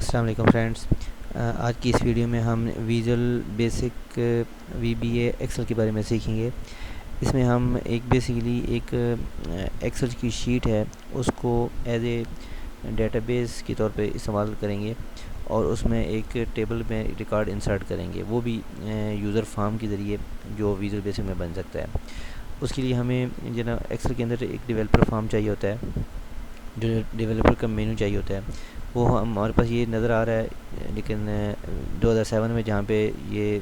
अस्सलाम वालेकुम फ्रेंड्स। आज की इस वीडियो में हम विजुअल बेसिक VBA एक्सेल के बारे में सीखेंगे। इसमें हम एक एक्सेल की शीट है, उसको एज ए डेटाबेस के तौर पे इस्तेमाल करेंगे और उसमें एक टेबल में रिकॉर्ड इंसर्ट करेंगे, वो भी यूज़र फॉर्म के ज़रिए, जो विजुअल बेसिक में बन सकता है। उसके लिए हमें जो ना एक्सेल के अंदर एक डेवलपर फॉर्म चाहिए होता है, जो डेवलपर का मेनू चाहिए होता है। वो हमारे पास ये नज़र आ रहा है, लेकिन 2007 में जहाँ पे ये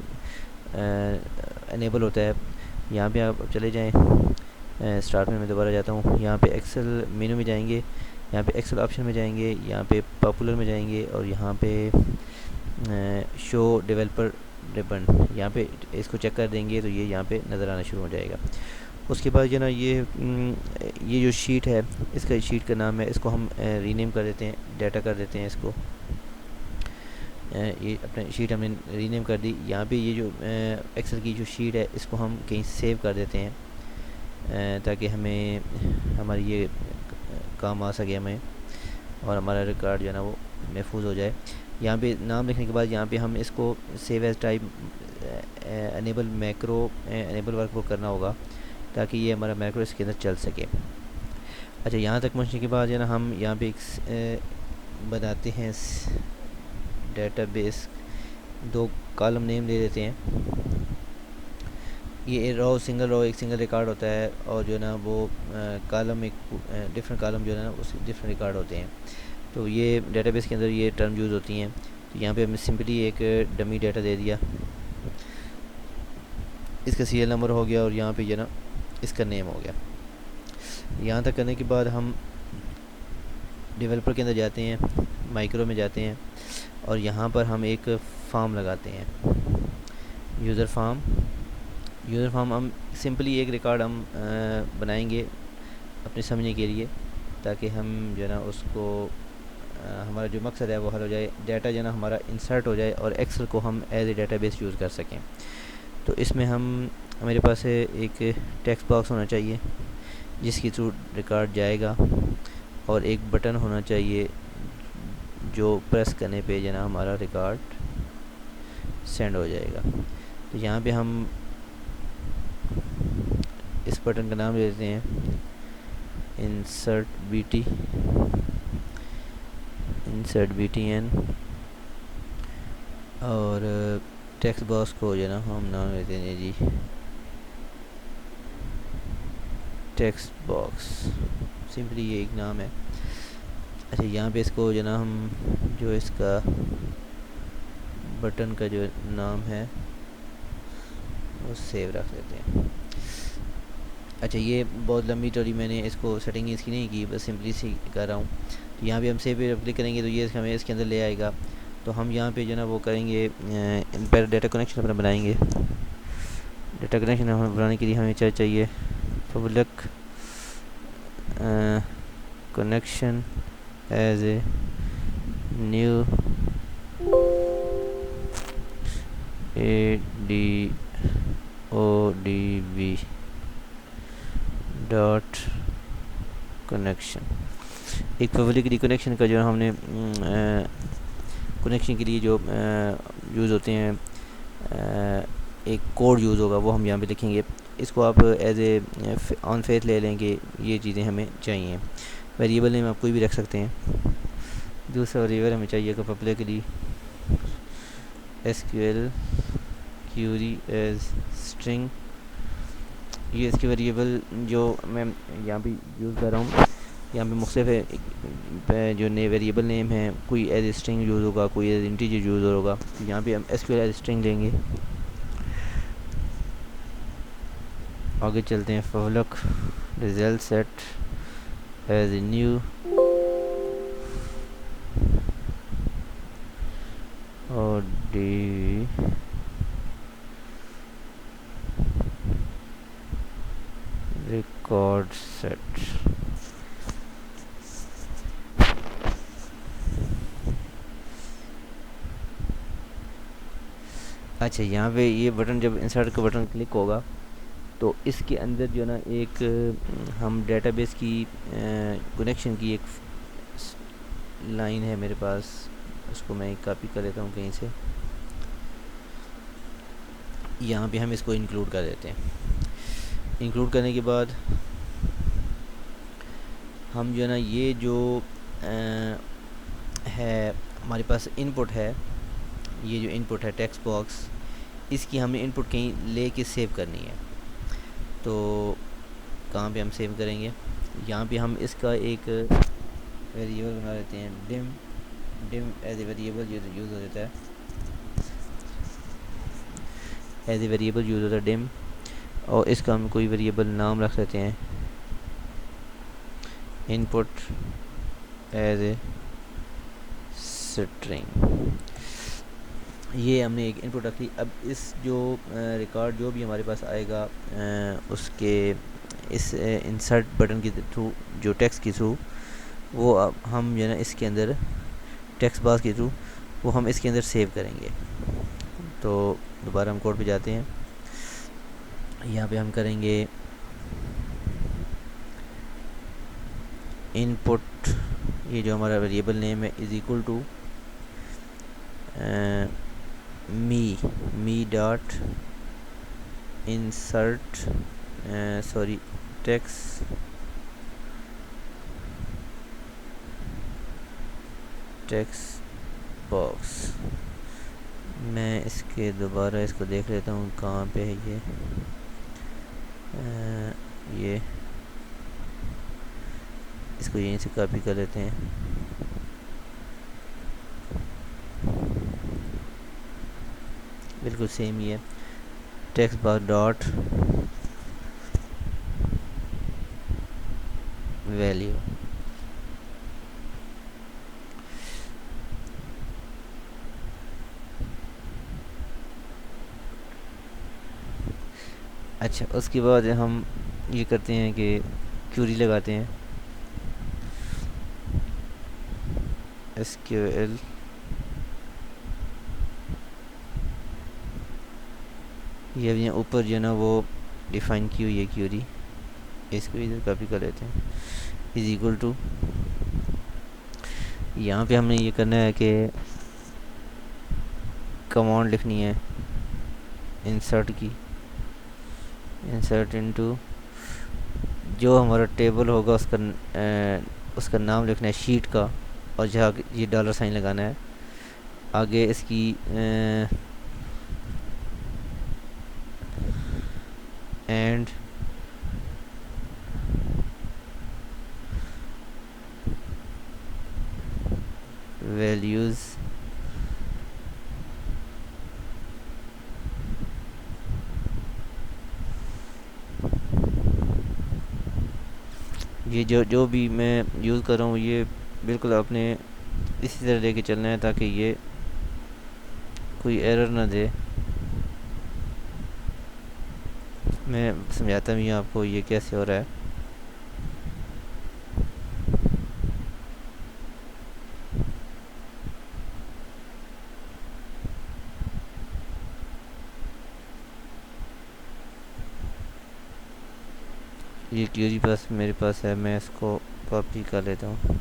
इनेबल होता है, यहाँ पे आप चले जाएं। स्टार्ट में मैं दोबारा जाता हूँ, यहाँ पे एक्सेल मेनू में जाएंगे, यहाँ पे एक्सेल ऑप्शन में जाएंगे, यहाँ पे पॉपुलर में जाएंगे और यहाँ पे शो डेवलपर रिबन, यहाँ पे इसको चेक कर देंगे तो ये यहाँ पे नज़र आना शुरू हो जाएगा। उसके बाद जो ना ये जो शीट है, इसका शीट का नाम है, इसको हम रीनेम कर देते हैं, डाटा कर देते हैं इसको। ये अपने शीट हमने रीनेम कर दी। यहाँ पे ये जो एक्सेल की जो शीट है, इसको हम कहीं सेव कर देते हैं, ताकि हमें हमारी ये काम आ सके हमें, और हमारा रिकॉर्ड जो है ना वो महफूज हो जाए। यहाँ पे नाम लिखने के बाद यहाँ पे हम इसको save as type enable macro enable workbook करना होगा, ताकि ये हमारा मैक्रो इसके अंदर चल सके। अच्छा, यहाँ तक पहुँचने के बाद जो ना हम यहाँ पे एक बनाते हैं डेटाबेस, दो कॉलम नेम ले लेते हैं। ये रो सिंगल रो एक सिंगल रिकॉर्ड होता है, और जो ना वो कॉलम एक डिफरेंट कॉलम जो है ना उसके डिफरेंट रिकॉर्ड होते हैं। तो ये डेटाबेस के अंदर ये टर्म यूज़ होती हैं। तो यहाँ पे हमने सिंपली एक डमी डाटा दे दिया, इसका सीरियल नंबर हो गया और यहाँ पे जो ना इसका नेम हो गया। यहाँ तक करने के बाद हम डेवलपर के अंदर जाते हैं, माइक्रो में जाते हैं, और यहाँ पर हम एक फॉर्म लगाते हैं, यूज़र फॉर्म हम सिंपली एक रिकॉर्ड हम बनाएंगे अपने समझने के लिए, ताकि हम जो ना उसको हमारा जो मकसद है वो हल हो जाए, डाटा जो ना हमारा इंसर्ट हो जाए और एक्सेल को हम एज ए डेटाबेस यूज़ कर सकें। तो इसमें मेरे पास एक टेक्स्ट बॉक्स होना चाहिए जिसके थ्रू रिकॉर्ड जाएगा, और एक बटन होना चाहिए जो प्रेस करने पे जो ना हमारा रिकॉर्ड सेंड हो जाएगा। तो यहाँ पे हम इस बटन का नाम दे देते हैं इंसर्ट BTN, और टेक्स्ट बॉक्स को जो ना हम नाम देते हैं जी टेक्स्ट बॉक्स, सिंपली ये एक नाम है। अच्छा, यहाँ पे इसको जो ना हम जो इसका बटन का जो नाम है वो सेव रख देते हैं। अच्छा, ये बहुत लंबी चौड़ी मैंने इसको सेटिंग इसकी नहीं की, बस सिंपली सी कर रहा हूँ। तो यहाँ पे हम सेव पे क्लिक करेंगे तो ये हमें इसके अंदर ले आएगा। तो हम यहाँ पे जो ना वो करेंगे, पहले डाटा कनेक्शन अपना बनाएंगे। डाटा कनेक्शन हम बनाने के लिए हमें चाहिए public connection as a new ADODB dot connection. एक पब्लिक कनेक्शन का जो हमने कनेक्शन के लिए जो यूज़ होते हैं, एक कोड यूज़ होगा, वो हम यहाँ पे लिखेंगे। इसको आप एज ए ऑन फेथ ले लेंगे, ये चीज़ें हमें चाहिए। वेरिएबल नेम आप कोई भी रख सकते हैं। दूसरा वेरिएबल हमें चाहिए कि publicly SQL query as string. ये इसके वेरिएबल जो मैं यहाँ पे यूज़ कर रहा हूँ, यहाँ पे मुख्तलिफ जो नए वेरिएबल नेम है, कोई एज स्ट्रिंग यूज़ होगा, कोई एज इंटीजर यूज़ होगा। तो यहाँ पे हम SQL एज स्ट्रिंग लेंगे। आगे चलते हैं, public result set as a new और डी रिकॉर्ड सेट। अच्छा, यहाँ पे ये बटन जब इंसर्ट का बटन क्लिक होगा तो इसके अंदर जो ना एक हम डेटाबेस की कनेक्शन की एक लाइन है मेरे पास, उसको मैं कॉपी कर लेता हूँ कहीं से, यहाँ पे हम इसको इंक्लूड कर देते हैं। इंक्लूड करने के बाद हम जो है ना, ये जो है हमारे पास इनपुट है, ये जो इनपुट है टेक्स्ट बॉक्स, इसकी हमें इनपुट कहीं ले के सेव करनी है। तो कहाँ पे हम सेव करेंगे, यहाँ पे हम इसका एक वेरिएबल बना लेते हैं, dim. Dim as a variable use हो जाता है, एज ए वेरिएबल यूज़ होता है डिम। और इसका हम कोई वेरिएबल नाम रख लेते हैं, इनपुट एज ए स्ट्रिंग। ये हमने एक इनपुट रख ली। अब इस जो रिकॉर्ड जो भी हमारे पास आएगा उसके इस इंसर्ट बटन के थ्रू, जो टेक्स्ट के थ्रू, वो अब हम जो है ना इसके अंदर टेक्स्ट बॉक्स के थ्रू वो हम इसके अंदर सेव करेंगे। तो दोबारा हम कोड पे जाते हैं, यहाँ पे हम करेंगे इनपुट, ये जो हमारा वेरिएबल नेम है, is equal to me dot insert text box. मैं इसके दोबारा इसको देख लेता हूँ कहाँ पे है ये इसको यहीं से कॉपी कर लेते हैं। बिल्कुल सेम ही है, टेक्स्ट बॉक्स डॉट वैल्यू। अच्छा, उसके बाद हम ये करते हैं कि क्यूरी लगाते हैं, SQL ये अब यहाँ ऊपर जो है ना वो डिफ़ाइन की हुई है क्यूरी, इसको इधर कॉपी कर लेते हैं, इज़ इक्वल टू, यहाँ पे हमने ये करना है कि कमांड लिखनी है इंसर्ट की, इंसर्ट इनटू, जो हमारा टेबल होगा उसका नाम लिखना है शीट का, और जहाँ ये डॉलर साइन लगाना है आगे इसकी एंड वैल्यूज़ ये जो भी मैं यूज़ कर रहा हूँ ये बिल्कुल आपने इसी तरह लेके चलना है ताकि ये कोई एरर ना दे। मैं समझाता भी हूँ आपको ये कैसे हो रहा है। ये क्यूरी पास मेरे पास है, मैं इसको कॉपी कर लेता हूँ,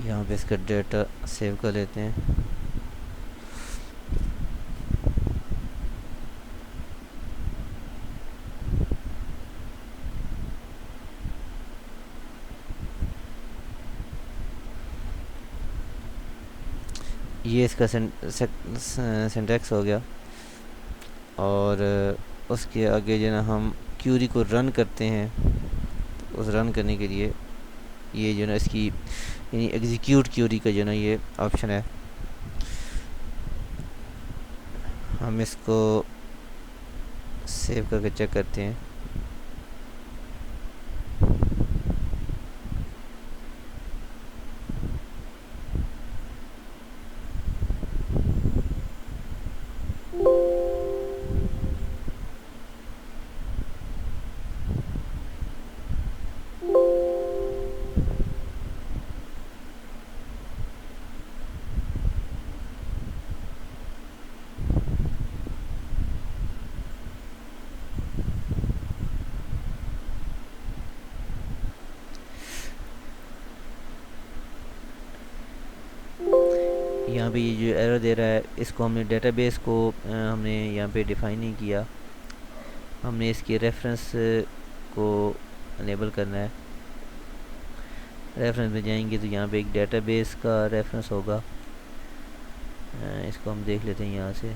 यहाँ पे इसका डेटा सेव कर लेते हैं। ये इसका सिंटैक्स हो गया। और उसके आगे जो ना हम क्यूरी को रन करते हैं, उस रन करने के लिए ये जो ना इसकी यानी एग्जीक्यूट क्यूरी का जो ना ये ऑप्शन है, हम इसको सेव करके चेक करते हैं। यहाँ पे ये जो एरर दे रहा है, इसको हमने डेटाबेस को हमने यहाँ पे डिफ़ाइन नहीं किया। हमने इसके रेफरेंस को अनेबल करना है। रेफरेंस में जाएंगे तो यहाँ पे एक डेटाबेस का रेफरेंस होगा। इसको हम देख लेते हैं यहाँ से।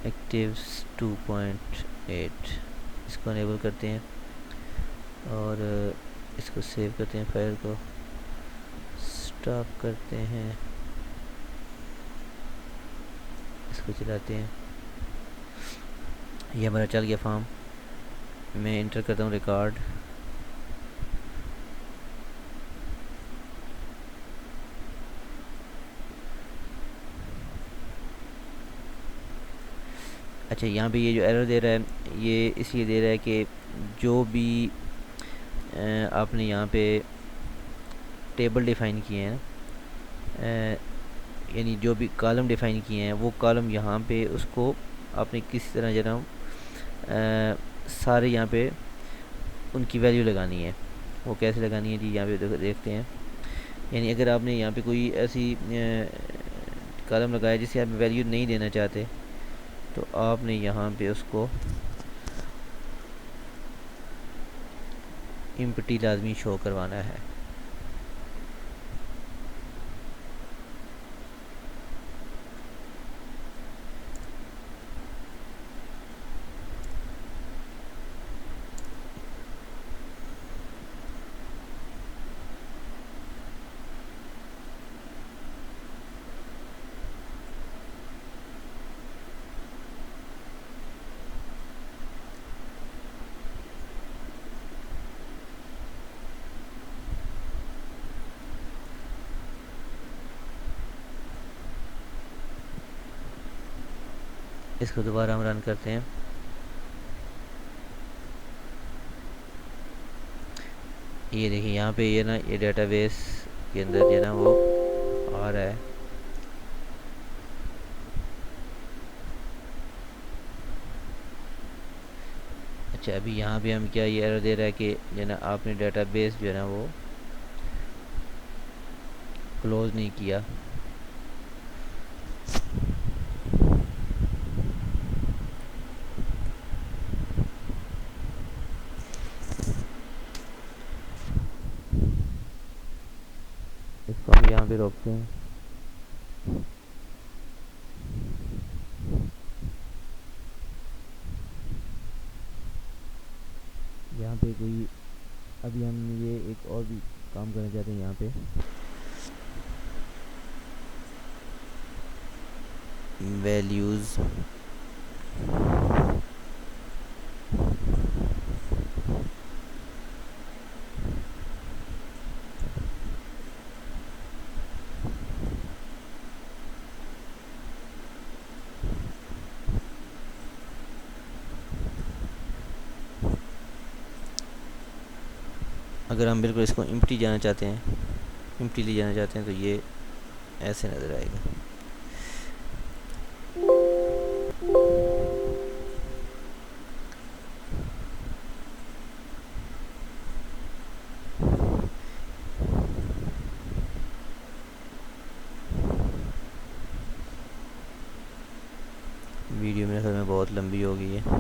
एक्टिव्स 2.8 इसको अनेबल करते हैं और इसको सेव करते हैं, फाइल को स्टॉप करते हैं, इसको चलाते हैं। ये हमारा चल गया फॉर्म। मैं इंटर करता हूँ रिकॉर्ड। अच्छा, यहाँ पे ये जो एरर दे रहा है ये इसलिए दे रहा है कि जो भी आपने यहाँ पे टेबल डिफ़ाइन किए हैं, यानी जो भी कॉलम डिफ़ाइन किए हैं, वो कॉलम यहाँ पे उसको आपने किसी तरह जो ना सारे यहाँ पे उनकी वैल्यू लगानी है। वो कैसे लगानी है जी, यहाँ पे देखते हैं। यानी अगर आपने यहाँ पे कोई ऐसी कॉलम लगाया जिसे आप वैल्यू नहीं देना चाहते, तो आपने यहाँ पे उसको एम्प्टी लाजमी शो करवाना है। इसको दोबारा हम रन करते हैं। ये देखिए यहाँ पे ये ना ये डेटाबेस के अंदर जो ना वो आ रहा है। अच्छा, अभी यहाँ पे हम क्या ये एरर दे रहा है कि जो ना आपने डेटाबेस जो है ना वो क्लोज़ नहीं किया। इसको हम यहाँ पे रोकते हैं। यहाँ पे कोई अभी हम ये एक और भी काम करना चाहते हैं। यहाँ पे वैल्यूज़ अगर हम बिल्कुल इसको एम्प्टी जाना चाहते हैं, एम्प्टी ले जाना चाहते हैं, तो ये ऐसे नज़र आएगा। वीडियो मेरे ख्याल में बहुत लंबी हो गई है।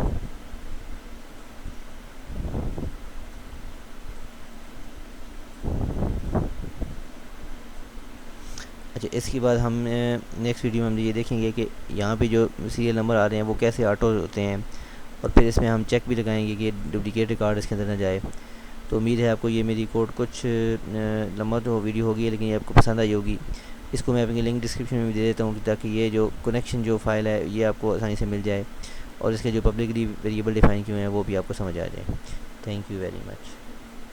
अच्छा, इसके बाद हम नेक्स्ट वीडियो में हम ये देखेंगे कि यहाँ पे जो सीरियल नंबर आ रहे हैं वो कैसे ऑटो होते हैं, और फिर इसमें हम चेक भी लगाएंगे कि डुप्लिकेट रिकॉर्ड इसके अंदर ना जाए। तो उम्मीद है आपको ये मेरी कोड कुछ लंबा तो वीडियो होगी, लेकिन ये आपको पसंद आई होगी। इसको मैं अपनी लिंक डिस्क्रिप्शन में भी दे देता हूँ, ताकि ये जो कनेक्शन जो फाइल है ये आपको आसानी से मिल जाए, और इसके जो पब्लिकली वेरिएबल डिफाइन किए हैं वो भी आपको समझ आ जाए। Thank you very much.